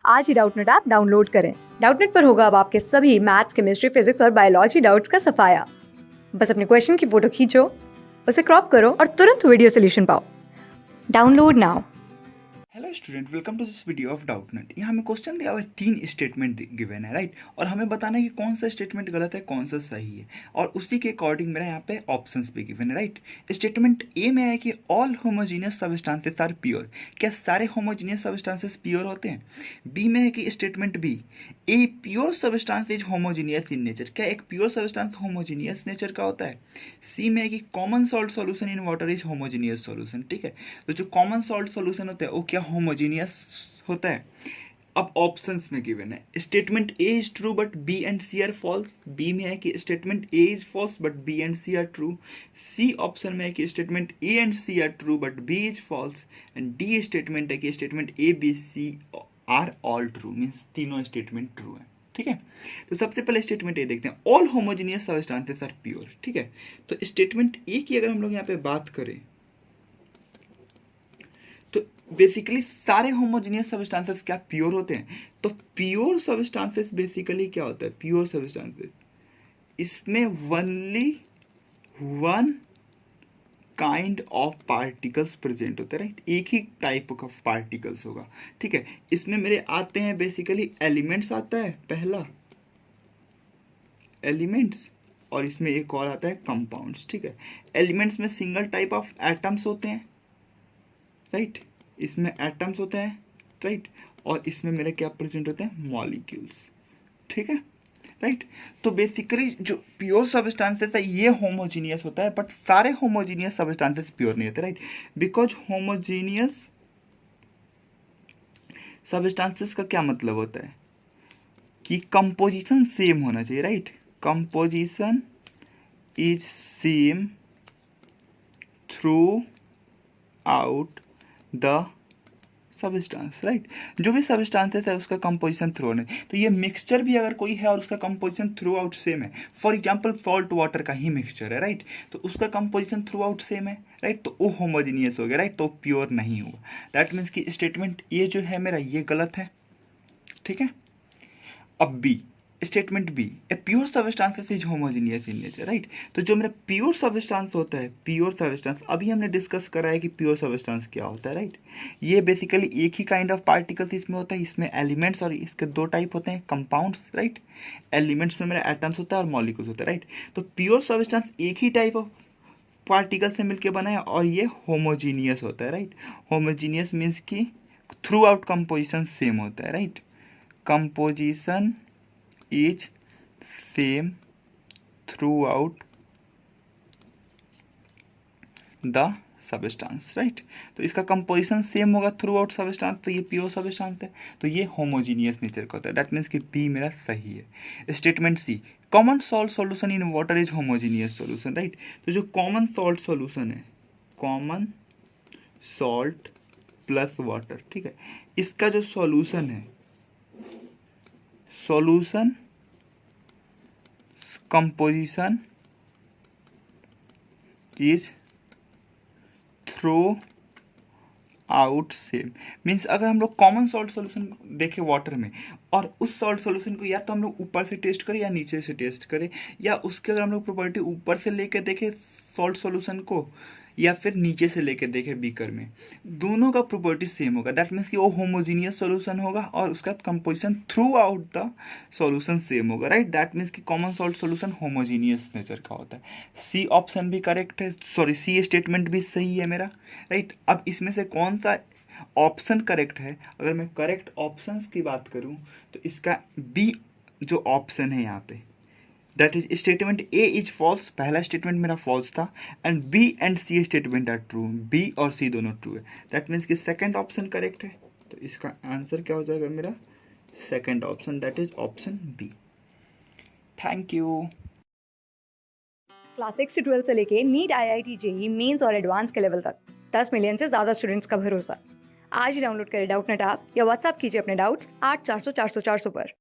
आज ही Doubtnut app download करें। Doubtnut पर होगा अब आपके सभी मैथ्स, केमिस्ट्री, फिजिक्स और बायोलॉजी डाउट्स का सफाया। बस अपने क्वेश्चन की फोटो खींचो, उसे क्रॉप करो और तुरंत वीडियो सोल्यूशन पाओ। Download now. Hello student, welcome to this video of Doubtnut. यहाँ हमें क्वेश्चन दिया हुआ है, 3 स्टेटमेंट गिवन है, राइट। और हमें बताना है कि कौन सा स्टेटमेंट गलत है, कौन सा सही है, और उसी के अकॉर्डिंग मेरा यहाँ पे ऑप्शंस भी गिवन है, राइट। स्टेटमेंट ए में है कि all homogeneous substances are pure. क्या सारे होमोजीनियस सबस्टांसेस प्योर होते हैं? बी में है कि statement B, a pure substance is homogeneous in nature. क्या एक प्योर सबस्टांस होमोजीनियस नेचर का होता है? सी में है कि common salt solution in water is homogeneous solution. ठीक है, तो जो कॉमन सॉल्ट सॉल्यूशन होता है वो क्या होमोजीनियस होता है? अब ऑप्शंस में गिवन है, statement A is true but B and C are false. B में है कि statement A is false but B and C are true. C option में है कि statement A and C are true but B is false. And D statement है कि statement A B C are all true, means तीनों statement true है। ठीक है, तो सबसे पहले स्टेटमेंट ए देखते हैं, all homogeneous substances are pure. ठीक है, तो स्टेटमेंट ए की अगर हम लोग यहाँ पे बात करें तो बेसिकली सारे होमोजीनियस सबस्टांसेस क्या प्योर होते हैं? तो प्योर सबस्टांसेस बेसिकली क्या होता है? प्योर सबस्टांसेस, इसमें only one kind of particles present होते हैं, राइट। एक ही टाइप ऑफ पार्टिकल्स होगा। ठीक है, इसमें मेरे आते हैं बेसिकली एलिमेंट्स आता है पहला, एलिमेंट्स, और इसमें एक और आता है कंपाउंड्स। ठीक है, एलिमेंट्स में सिंगल टाइप ऑफ एटम्स होते हैं, राइट। इसमें एटम्स होते हैं, राइट, और इसमें मेरे क्या प्रेजेंट होते हैं? मॉलिक्यूल्स। ठीक है, राइट। तो बेसिकली जो प्योर सबस्टांसेस है ये होमोजीनियस होता है, बट सारे होमोजीनियस सबस्टांसेस प्योर नहीं होते, राइट। बिकॉज होमोजीनियस सबस्टांसेस का क्या मतलब होता है कि कंपोजिशन सेम होना चाहिए, right. Composition is same through out the substance, right. जो भी सबस्टांसेस है उसका कंपोजिशन थ्रू होना है। तो ये मिक्सचर भी अगर कोई है और उसका कंपोजिशन थ्रू आउट सेम है, फॉर एग्जांपल सॉल्ट वाटर का ही मिक्सचर है, राइट, तो उसका कंपोजिशन थ्रू आउट सेम है, राइट, तो वो होमोजीनियस हो गया, राइट, तो प्योर नहीं हुआ। दैट मीन्स कि स्टेटमेंट ये जो है मेरा ये गलत है। ठीक है, अब B, statement B, a pure substances is homogeneous in nature, right. तो जो मेरा प्योर सबस्टांस होता है, प्योर सबस्टांस अभी हमने डिस्कस करा है कि प्योर सबस्टांस क्या होता है, राइट। ये बेसिकली एक ही काइंड ऑफ पार्टिकल्स इसमें होता है, इसमें एलिमेंट्स और इसके दो टाइप होते हैं, कंपाउंड्स, राइट। एलिमेंट्स में मेरा एटम्स होता है और मॉलिक्यूल्स होता है, राइट। तो प्योर सबस्टांस एक ही टाइप ऑफ पार्टिकल से मिलकर बना है और ये होमोजीनियस होता है, राइट। होमोजीनियस मीन्स कि थ्रू आउट कंपोजिशन सेम होता है, right. Composition is same through out the substance, right. तो इसका कंपोजिशन सेम होगा थ्रू आउट सबस्टांस, तो ये प्योर सबस्टांस है, तो ये होमोजीनियस नेचर का होता है। दैट मीन्स कि बी मेरा सही है। Statement C, common salt solution in water is homogeneous solution, right. तो जो कॉमन सॉल्ट सॉल्यूशन है, कॉमन सॉल्ट प्लस वाटर, ठीक है, इसका जो सॉल्यूशन है, solution composition is throughout same. Means अगर हम लोग कॉमन सॉल्ट सॉल्यूशन देखें वाटर में, और उस सॉल्ट सॉल्यूशन को या तो हम लोग ऊपर से टेस्ट करें या नीचे से टेस्ट करें, या उसके अगर हम लोग प्रॉपर्टी ऊपर से लेके देखें सॉल्ट सॉल्यूशन को, या फिर नीचे से लेके देखें बीकर में, दोनों का प्रॉपर्टी सेम होगा। दैट मीन्स कि वो होमोजीनियस सॉल्यूशन होगा और उसका composition through out the solution same होगा, राइट। दैट मीन्स कि common salt solution homogeneous nature का होता है। सी ऑप्शन भी करेक्ट है, सॉरी सी स्टेटमेंट भी सही है मेरा, राइट। अब इसमें से कौन सा ऑप्शन करेक्ट है? अगर मैं करेक्ट ऑप्शंस की बात करूं तो इसका बी जो ऑप्शन है यहाँ पे, that is statement A is false, पहला स्टेटमेंट मेरा फॉल्स था, and B and C statement are true, B और सी दोनों ट्रू है। दैट मीन्स कि सेकंड ऑप्शन करेक्ट है, तो इसका आंसर क्या हो जाएगा मेरा? Second option, that is option B. Thank you. Class 6 से 12 से लेके नीट, IIT, JEE मेंस और एडवांस के लेवल तक 10 मिलियन से ज्यादा स्टूडेंट्स का भरोसा। आज ही डाउनलोड करें डाउटनेट ऐप या व्हाट्सएप कीजिए अपने डाउट्स 8400 400 400 पर।